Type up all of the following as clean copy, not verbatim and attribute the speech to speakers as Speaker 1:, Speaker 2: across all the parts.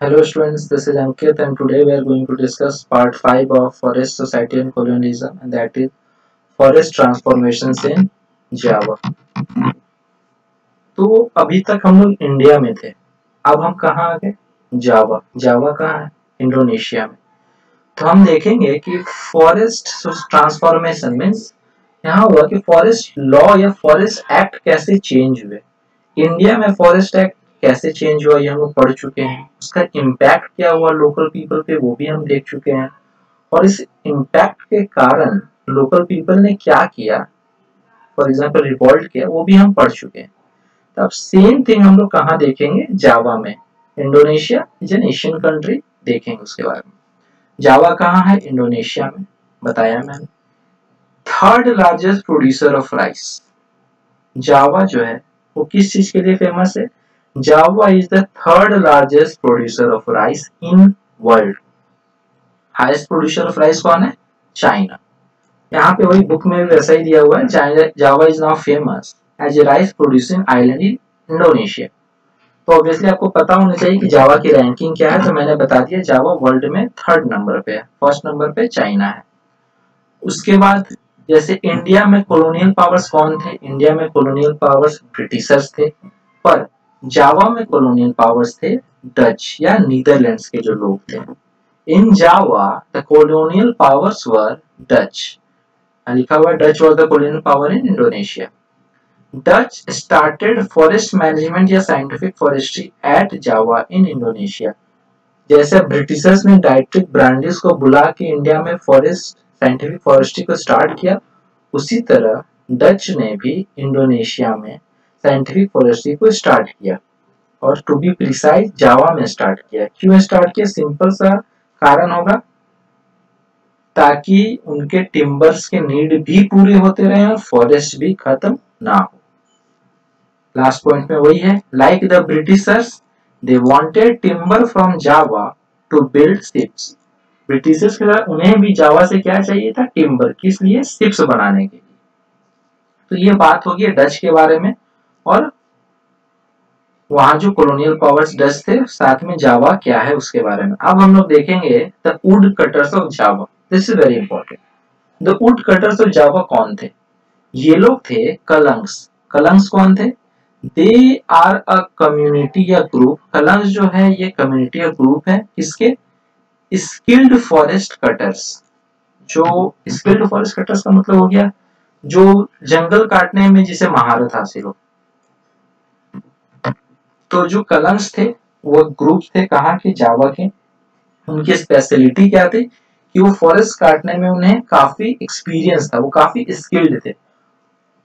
Speaker 1: Hello students, this is Ankit and today we are going to discuss part 5 of Forest Society and Colonialism, and that is Forest Transformations in Java. तो अभी तक हम लोग India में थे, अब हम कहाँ आ गए? जावा। जावा कहाँ है? इंडोनेशिया में। तो हम देखेंगे कि फॉरेस्ट ट्रांसफॉर्मेशन मीन्स यहाँ हुआ कि फॉरेस्ट लॉ या फॉरेस्ट एक्ट कैसे चेंज हुए। इंडिया में फॉरेस्ट एक्ट कैसे चेंज हुआ ये हम लोग पढ़ चुके हैं, उसका इम्पैक्ट क्या हुआ लोकल पीपल पे वो भी हम देख चुके हैं, और इस इम्पैक्ट के कारण लोकल पीपल ने क्या किया, फॉर एग्जाम्पल रिवॉल्ट किया, वो भी हम पढ़ चुके हैं। तो अब सेम थिंग हम लोग कहाँ देखेंगे? जावा में। Indonesia is an Asian country, देखेंगे उसके बारे में। जावा कहाँ है? इंडोनेशिया में, बताया मैंने। Third largest producer of rice. Java जो है वो किस चीज के लिए फेमस है? Java is the third largest producer of rice in world. Highest producer of rice कौन है? चाइना। यहाँ पे वही बुक में भी वैसा ही दिया हुआ है, Java is now famous as a rice producing island in Indonesia. तो ऑब्वियसली आपको पता होना चाहिए कि जावा की रैंकिंग क्या है, तो मैंने बता दिया जावा वर्ल्ड में थर्ड नंबर पे है, फर्स्ट नंबर पे चाइना है। उसके बाद जैसे इंडिया में कॉलोनियल पावर्स कौन थे? इंडिया में कॉलोनियल पावर्स ब्रिटिशर्स थे, पर जावा में कॉलोनियल पावर्स थे डच या नीदरलैंड्स के जो लोग थे। In Java the colonial powers were Dutch, लिखा हुआ Dutch was the colonial power in Indonesia. Dutch started forest management या scientific forestry at Java in Indonesia. जैसे ब्रिटिशर्स ने डाइट्रिक ब्रांडिस को बुला के इंडिया में फॉरेस्ट साइंटिफिक फॉरेस्ट्री को स्टार्ट किया, उसी तरह डच ने भी इंडोनेशिया में साइंटिफिक फॉरेस्ट्री को स्टार्ट किया, और टू बी प्रिसाइज जावा में स्टार्ट किया। क्यों स्टार्ट किया? सिंपल सा कारण होगा, ताकि उनके टिम्बर्स के नीड भी पूरे होते रहे और फॉरेस्ट भी खत्म ना हो। लास्ट पॉइंट में वही है, like the Britishers they wanted timber from Java to build ships. Britishers के साथ उन्हें भी जावा से क्या चाहिए था? टिम्बर। किस लिए? शिप्स बनाने के लिए। तो ये बात होगी डच के बारे में, और वहां जो कॉलोनियल पावर्स डच थे, साथ में जावा क्या है उसके बारे में। अब हम लोग देखेंगे the wood cutters of Java. This is very important. The wood cutters of Java कौन थे? ये लोग थे कलंग्स। कलंग्स कौन थे? दे आर अ कम्युनिटी या ग्रुप। कलंग्स जो है ये कम्युनिटी या ग्रुप है, किसके? Skilled forest cutters. जो स्किल्ड फॉरेस्ट कटर्स का मतलब हो गया जो जंगल काटने में जिसे महारत हासिल हो। तो जो कलंग्स थे वो ग्रुप थे कहाँ के? जावा के। उनकी स्पेशलिटी क्या थी कि वो फॉरेस्ट काटने में उन्हें काफी एक्सपीरियंस था, वो काफी स्किल्ड थे,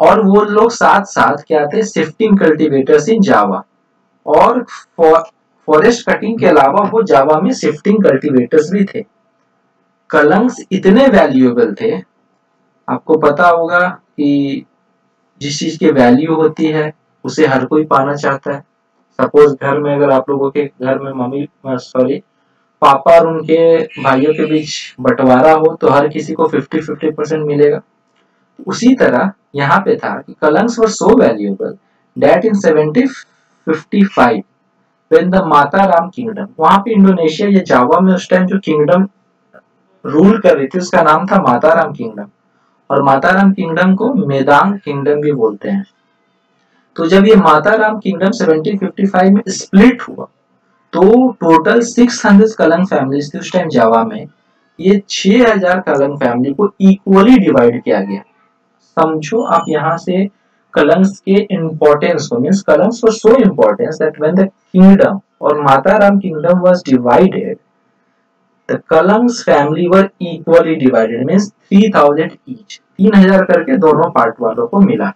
Speaker 1: और वो लोग साथ साथ क्या थे? शिफ्टिंग कल्टीवेटर्स इन जावा। और फॉरेस्ट कटिंग के अलावा वो जावा में शिफ्टिंग कल्टीवेटर्स भी थे। कलंग्स इतने वैल्यूएबल थे, आपको पता होगा कि जिस चीज की वैल्यू होती है उसे हर कोई पाना चाहता है। सपोज घर में अगर आप लोगों के घर में मम्मी सॉरी पापा और उनके भाइयों के बीच बंटवारा हो तो हर किसी को 50-50% मिलेगा। उसी तरह यहाँ पे था कि Kalangs were so valuable that in 1755 when the Mataram kingdom, वहां पे इंडोनेशिया या जावा में उस टाइम जो किंगडम रूल कर रही थी उसका नाम था माताराम किंगडम, और माताराम किंगडम को मेदांग किंगडम भी बोलते हैं। तो जब ये माताराम किंगडम 1755 में स्प्लिट हुआ तो टोटल 600 कलंग फैमिलीज थी उस टाइम जावा में। ये 6000 कलंग फैमिली को इक्वली डिवाइड किया गया। समझो आप यहाँ से कलंग्स के इंपॉर्टेंस को, means Kalangs were so importance that when the kingdom और Mataram kingdom was divided, the Kalangs family were equally divided, means 3000 each, 3000 करके दोनों पार्ट वालों को मिला।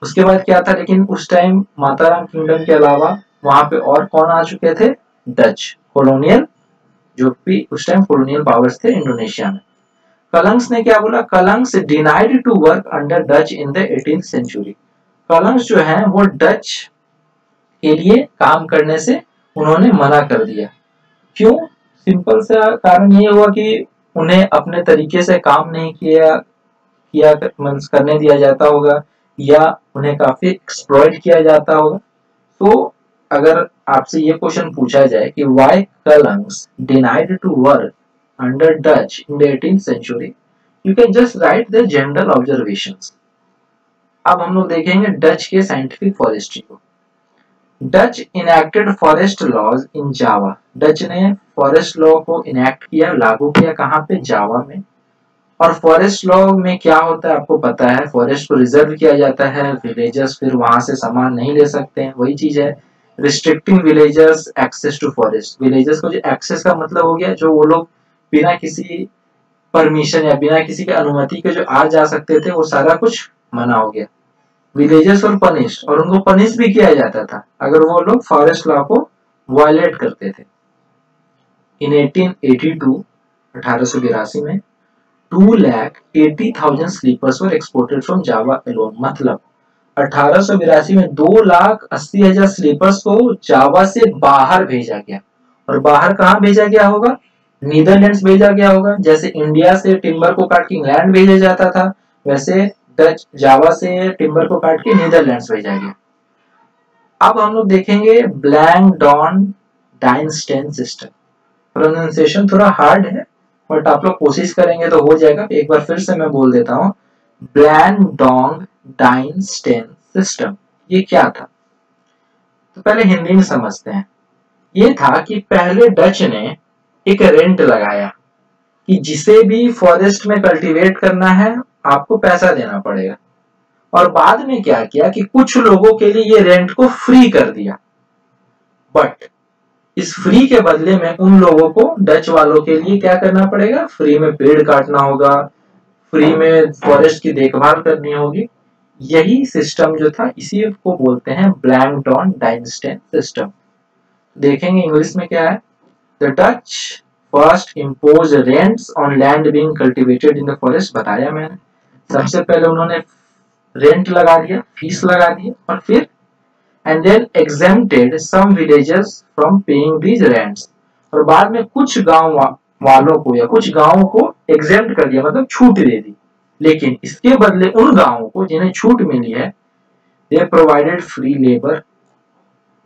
Speaker 1: उसके बाद क्या था, लेकिन उस टाइम माताराम किंगडम के अलावा वहां पे और कौन आ चुके थे? डच कॉलोनियल, जो भी उस टाइम कॉलोनियल पावर्स थे इंडोनेशिया में। कलंग्स ने क्या बोला? Kalangs denied to work under Dutch in the 18th century. Kalangs जो है वो डच के लिए काम करने से उन्होंने मना कर दिया। क्यों? सिंपल सा कारण ये हुआ कि उन्हें अपने तरीके से काम नहीं किया किया करने दिया जाता होगा, या उन्हें काफी एक्सप्लॉइट किया जाता होगा। तो अगर आपसे ये क्वेश्चन पूछा जाए कि why Kalangs denied to work under Dutch in the 18th century, you can just write the general observations. अब हम लोग देखेंगे डच के साइंटिफिक फॉरेस्ट्री को। Dutch enacted forest laws in Java. Dutch ने फॉरेस्ट लॉ को इनैक्ट किया, लागू किया कहाँ पे? जावा में। और फॉरेस्ट लॉ में क्या होता है आपको पता है, फॉरेस्ट को रिजर्व किया जाता है, विलेजर्स फिर वहां से सामान नहीं ले सकते हैं, वही चीज है restricting villagers access to forest. Villagers को जो एक्सेस का मतलब हो गया, जो वो लोग बिना किसी परमिशन या बिना किसी के अनुमति के जो आ जा सकते थे, वो सारा कुछ मना हो गया। विलेजर्स और पनिश, और उनको पनिश भी किया जाता था अगर वो लोग फॉरेस्ट लॉ को वायलेट करते थे। इन 1882 1882 में 2,80,000 sleepers were exported from Java alone. मतलब 1882 में 2,80,000 स्लीपर्स को जावा से बाहर भेजा गया। और बाहर कहाँ भेजा गया होगा? नीदरलैंड्स भेजा गया होगा। जैसे इंडिया से टिम्बर को काट के इंग्लैंड भेजा जाता था, वैसे डच जावा से टिम्बर को काट के नीदरलैंड्स भेजा गया। अब हम लोग देखेंगे ब्लैंकडॉन डाइनस्टेन सिस्टम। प्रोनाउंसिएशन थोड़ा हार्ड है, बट आप लोग कोशिश करेंगे तो हो जाएगा। एक बार फिर से मैं बोल देता हूँ, ब्लैंकडॉन डाइनस्टेन सिस्टम। ये क्या था? तो पहले हिंदी में समझते हैं। ये था कि पहले डच ने एक रेंट लगाया कि जिसे भी फॉरेस्ट में कल्टीवेट करना है आपको पैसा देना पड़ेगा। और बाद में क्या किया कि कुछ लोगों के लिए ये रेंट को फ्री कर दिया। बट इस फ्री के बदले में उन लोगों को, डच वालों के लिए क्या करना पड़ेगा? फ्री में पेड़ काटना होगा, फ्री में फॉरेस्ट की देखभाल करनी होगी। यही सिस्टम जो था, इसी को बोलते हैं ब्लैंकडॉन डाइनस्टेन सिस्टम। देखेंगे इंग्लिश में क्या है। The Dutch first impose rents on land being cultivated in the forest. बताया मैंने, सबसे पहले उन्होंने रेंट लगा दिया, फीस लगा दी, और फिर and then exempted some villagers from paying these rents। और बाद में कुछ गांव वालों को या कुछ गांवों को एग्जेम्प्ट कर दिया, मतलब छूट दे दी। लेकिन इसके बदले उन गांवों को जिन्हें छूट मिली है, they provided free labor,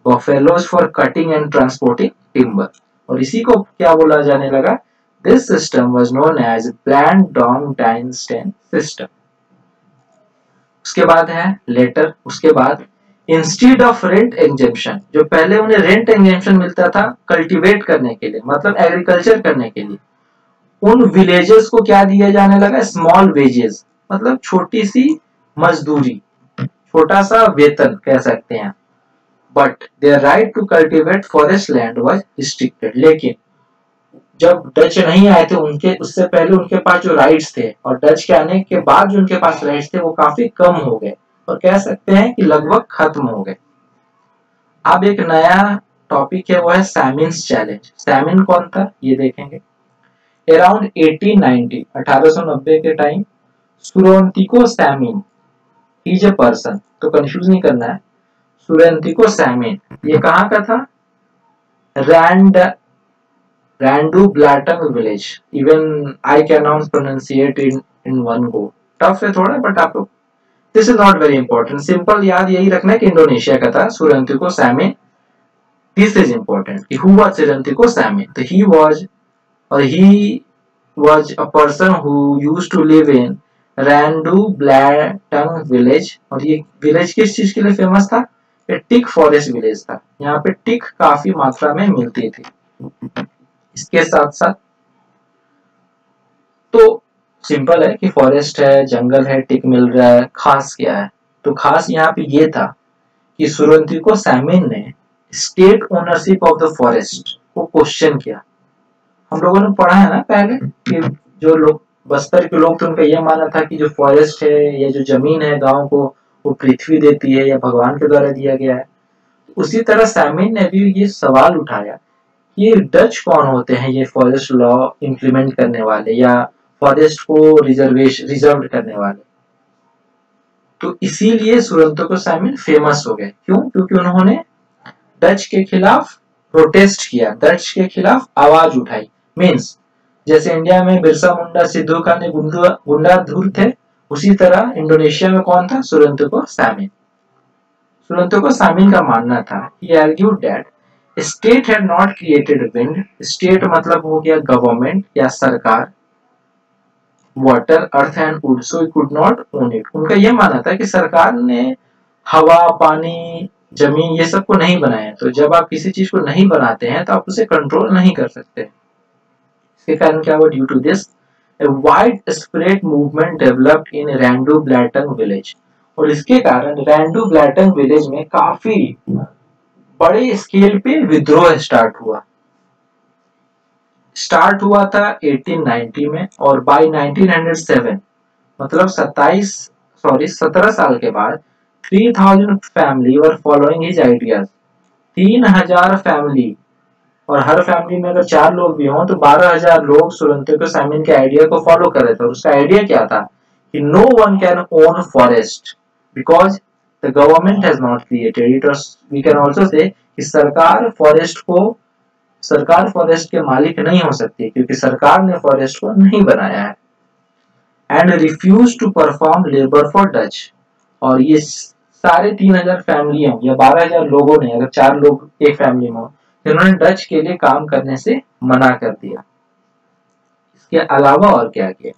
Speaker 1: buffaloes for cutting and transporting timber। और इसी को क्या बोला जाने लगा? This system was known as Bland-Dong-Dynstein system। उसके बाद है लेटर। उसके बाद इंस्टीड ऑफ रेंट एग्जेम्पशन, जो पहले उन्हें रेंट एग्जेम्पशन मिलता था कल्टीवेट करने के लिए, मतलब एग्रीकल्चर करने के लिए, उन विलेजेस को क्या दिया जाने लगा? स्मॉल वेजेस, मतलब छोटी सी मजदूरी, छोटा सा वेतन कह सकते हैं। But their right to cultivate forest land was restricted. लेकिन जब डच नहीं आए थे, उनके उससे पहले उनके पास जो राइट्स थे, और डच के आने के बाद जो उनके पास राइट्स थे, वो काफी कम हो गए, और कह सकते हैं कि लगभग खत्म हो गए। अब एक नया टॉपिक है, वो है सैमिन्स चैलेंज। सैमिन कौन था ये देखेंगे। अराउंड 1890 1890 के time Surontiko Samin is a person, तो कंफ्यूज नहीं करना है। सुरोन्तिको सैमिन ये कहाँ का था? Randu Blatung village. Even I can not pronounciate in one go, tough है थोड़ा, बट आप लोग, this is not very important. Simple याद यही रखना है कि इंडोनेशिया का था Surontiko Samin. This is important कि हु वाज सुरोन्तिको सैमिन। तो he was a person who used to live in Randu Blatung village. और ये विलेज किस चीज के लिए फेमस था? ये टिक फॉरेस्ट विलेज था। यहाँ पे टिक काफी मात्रा में मिलती थी। इसके साथ साथ तो सिंपल है कि फॉरेस्ट है, जंगल है, टिक मिल रहा है। खास क्या है? तो खास यहाँ पे ये था कि सुरोन्तिको सैमिन ने state ownership of the forest को क्वेश्चन किया। हम लोगों ने पढ़ा है ना पहले कि जो लोग बस्तर के लोग थे, उनका यह मानना था कि जो फॉरेस्ट है या जो जमीन है गांव को, वो पृथ्वी देती है या भगवान के द्वारा दिया गया है। उसी तरह सैमिन ने भी ये सवाल उठाया, ये डच कौन होते हैं ये फॉरेस्ट लॉ इंप्लीमेंट करने वाले या फॉरेस्ट को रिजर्व करने वाले। तो इसीलिए सुरोन्तिको सैमिन फेमस हो गए। क्यों? क्योंकि उन्होंने डच के खिलाफ प्रोटेस्ट किया, डच के खिलाफ आवाज उठाई। मीन्स जैसे इंडिया में बिरसा मुंडा, सिद्धू खान गुंडाधुर थे, उसी तरह इंडोनेशिया में कौन था? सुरोन्तिको सैमिन। सुरंतो को सामिन का मानना था, he argued that state had not created wind, state मतलब हो गया गवर्नमेंट या सरकार, water earth and would, so he could not own it. उनका यह मानना था कि सरकार ने हवा, पानी, जमीन ये सब को नहीं बनाया, तो जब आप किसी चीज को नहीं बनाते हैं तो आप उसे कंट्रोल नहीं कर सकते। इसके कारण क्या हुआ, due to this a widespread movement developed in Randu Blatung village, और इसके कारण रैंडू ब्लैटन विलेज में काफी बड़े स्केल पे विद्रोह स्टार्ट हुआ था 1890 में, और बाय 1907 मतलब 17 साल के बाद 3000 फैमिली वर फॉलोइंग हिज आइडियाज। 3000 फैमिली, और हर फैमिली में अगर 4 लोग भी हों तो 12,000 लोग सुरंतो साइमन के आइडिया को फॉलो कर रहे थे। और उसका आइडिया क्या था कि no one can own forest because the government has not created it, और वी कैन आल्सो से कि सरकार फॉरेस्ट के मालिक नहीं हो सकती क्योंकि सरकार ने फॉरेस्ट को नहीं बनाया है। And refuse to perform labour for Dutch, और ये सारे 3000 फैमिलियों या 12,000 लोगों ने, अगर 4 लोग एक फैमिली में हो, जिन्होंने डच के लिए काम करने से मना कर दिया। इसके अलावा और क्या किया,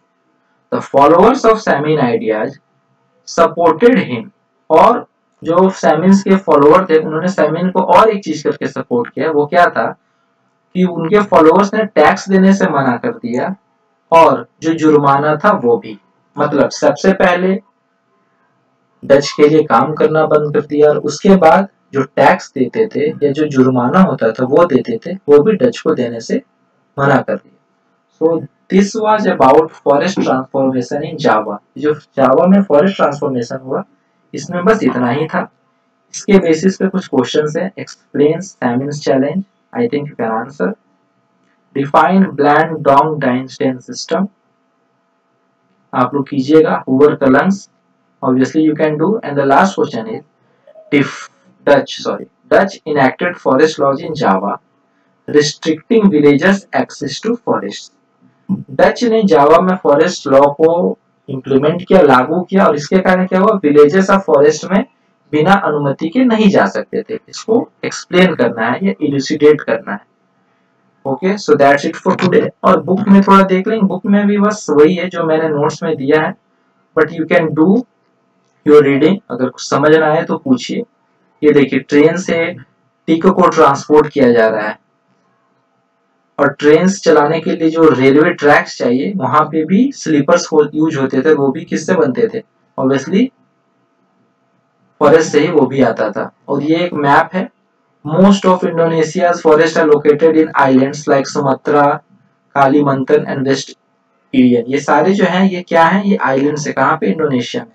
Speaker 1: the followers of Samin ideas supported him, और जो सैमिन्स के फॉलोअर थे उन्होंने सैमिन को और एक चीज करके सपोर्ट किया। वो क्या था कि उनके फॉलोअर्स ने टैक्स देने से मना कर दिया, और जो जुर्माना था वो भी, मतलब सबसे पहले डच के लिए काम करना बंद कर दिया, और उसके बाद जो टैक्स देते थे या जो जुर्माना होता था वो देते थे, वो भी डच को देने से मना कर दिया। So this was about forest transformation in Java. जो जावा में फॉरेस्ट ट्रांसफॉर्मेशन हुआ इसमें बस इतना ही था। इसके बेसिस पे कुछ क्वेश्चंस हैं। Explain Samin's challenge, I think you can answer. Define blandongdiensten system, आप लोग कीजिएगा। Who were Kalangs, obviously you can do. And the last question is Dutch enacted forest laws in Java restricting villagers access to forests. Dutch ने जावा में forest law को implement किया, लागू किया, और इसके कारण क्या हुआ, विलेजेस ऑफ फॉरेस्ट में बिना अनुमति के नहीं जा सकते थे। इसको एक्सप्लेन करना है या इलुसिडेट करना है। Okay, so that's it for today. और बुक में थोड़ा देख लेंगे, बुक में भी बस वही है जो मैंने नोट्स में दिया है, but you can do your reading. अगर कुछ समझ ना आए तो पूछिए। ये देखिए, ट्रेन से टीकों को ट्रांसपोर्ट किया जा रहा है, और ट्रेन चलाने के लिए जो रेलवे ट्रैक्स चाहिए वहां पे भी स्लीपर्स यूज होते थे। वो भी किससे बनते थे, ऑब्वियसली फॉरेस्ट से ही वो भी आता था। और ये एक मैप है। Most of Indonesia's forest are located in islands like Sumatra, Kalimantan and West Indian. ये सारे जो हैं ये क्या हैं, ये आइलैंड से, कहाँ पे, इंडोनेशिया में।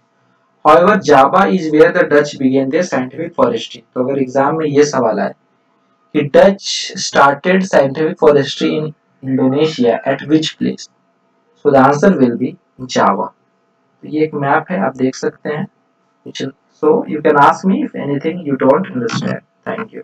Speaker 1: However, Java is where the Dutch began their scientific forestry. तो अगर एग्जाम में ये सवाल आए कि Dutch started scientific forestry in Indonesia at which place? So the answer will be Java. तो ये एक मैप है, आप देख सकते हैं। So you can ask me if anything you don't understand. Thank you.